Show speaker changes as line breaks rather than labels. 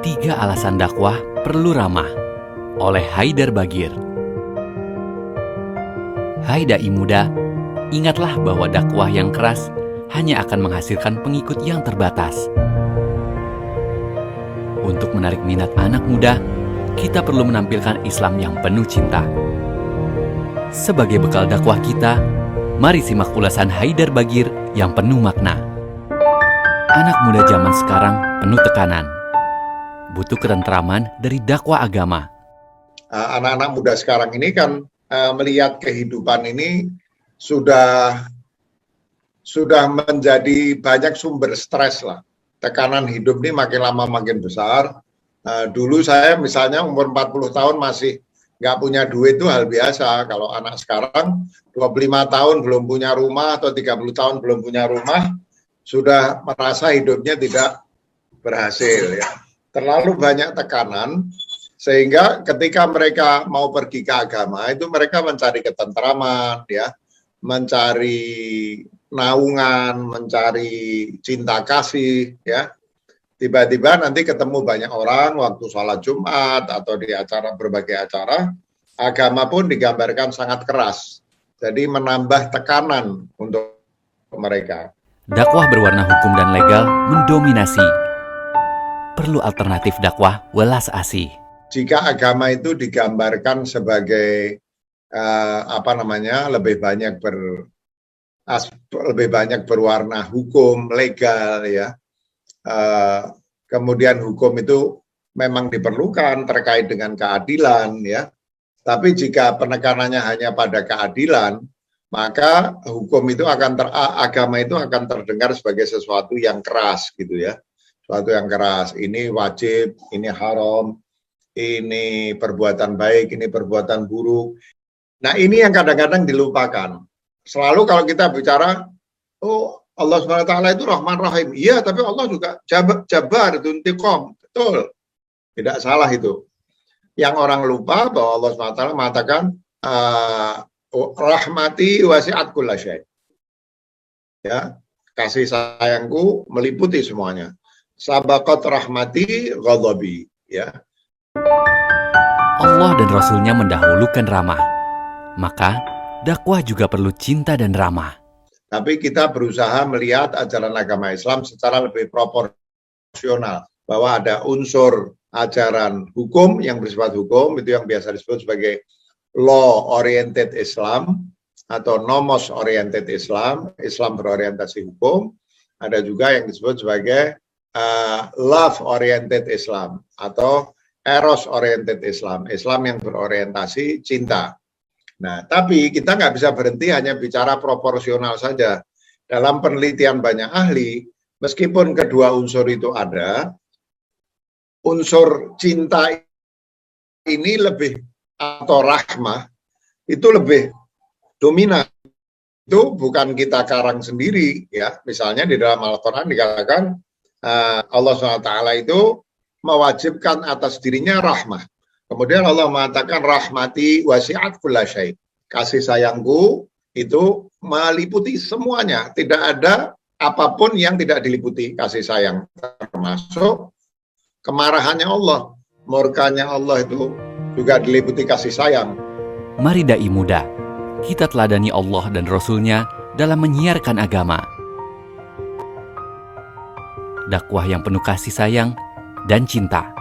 3 alasan dakwah perlu ramah oleh Haidar Bagir. Hai dai muda, ingatlah bahwa dakwah yang keras hanya akan menghasilkan pengikut yang terbatas. Untuk menarik minat anak muda, kita perlu menampilkan Islam yang penuh cinta. Sebagai bekal dakwah kita, mari simak ulasan Haidar Bagir yang penuh makna. Anak muda zaman sekarang penuh tekanan, butuh ketentraman dari dakwah agama.
Anak-anak muda sekarang ini kan melihat kehidupan ini sudah menjadi banyak sumber stres lah. Tekanan hidup ini makin lama makin besar. Dulu saya misalnya umur 40 tahun masih nggak punya duit itu hal biasa. Kalau anak sekarang 25 tahun belum punya rumah atau 30 tahun belum punya rumah, sudah merasa hidupnya tidak berhasil ya. Terlalu banyak tekanan, sehingga ketika mereka mau pergi ke agama itu mereka mencari ketentraman ya, mencari naungan, mencari cinta kasih ya. Tiba-tiba nanti ketemu banyak orang waktu sholat Jumat atau di acara berbagai acara, agama pun digambarkan sangat keras. Jadi menambah tekanan untuk mereka.
Dakwah berwarna hukum dan legal mendominasi. Perlu alternatif dakwah welas asih.
Jika agama itu digambarkan sebagai lebih banyak berwarna hukum legal ya, kemudian hukum itu memang diperlukan terkait dengan keadilan ya, tapi jika penekanannya hanya pada keadilan, maka hukum itu agama itu akan terdengar sebagai sesuatu yang keras gitu ya, sesuatu yang keras. Ini wajib, ini haram, ini perbuatan baik, ini perbuatan buruk. Nah ini yang kadang-kadang dilupakan. Selalu kalau kita bicara, oh Allah SWT itu Rahman Rahim. Iya, tapi Allah juga Jabar, itu intiqam. Betul. Tidak salah itu. Yang orang lupa bahwa Allah SWT mengatakan, rahmati wasi'at kulla syai'. Ya, kasih sayangku meliputi semuanya. Sabaqat rahmati ghadabi. Ya.
Allah dan Rasul-Nya mendahulukan ramah. Maka, dakwah juga perlu cinta dan ramah.
Tapi kita berusaha melihat ajaran agama Islam secara lebih proporsional. Bahwa ada unsur ajaran hukum yang bersifat hukum, itu yang biasa disebut sebagai law-oriented Islam, atau nomos-oriented Islam, Islam berorientasi hukum. Ada juga yang disebut sebagai love-oriented Islam, atau eros-oriented Islam, Islam yang berorientasi cinta. Nah, tapi kita nggak bisa berhenti hanya bicara proporsional saja. Dalam penelitian banyak ahli, meskipun kedua unsur itu ada, unsur cinta ini lebih, atau rahmah, itu lebih dominan. Itu bukan kita karang sendiri, ya. Misalnya di dalam Al-Quran dikatakan, Allah SWT itu mewajibkan atas dirinya rahmah. Kemudian Allah mengatakan rahmati wasi'at kulla syai'. Kasih sayangku itu meliputi semuanya. Tidak ada apapun yang tidak diliputi kasih sayang. Termasuk kemarahannya Allah. Murkanya Allah itu juga diliputi kasih sayang.
Mari dai muda, kita teladani Allah dan Rasul-Nya dalam menyiarkan agama. Dakwah yang penuh kasih sayang dan cinta.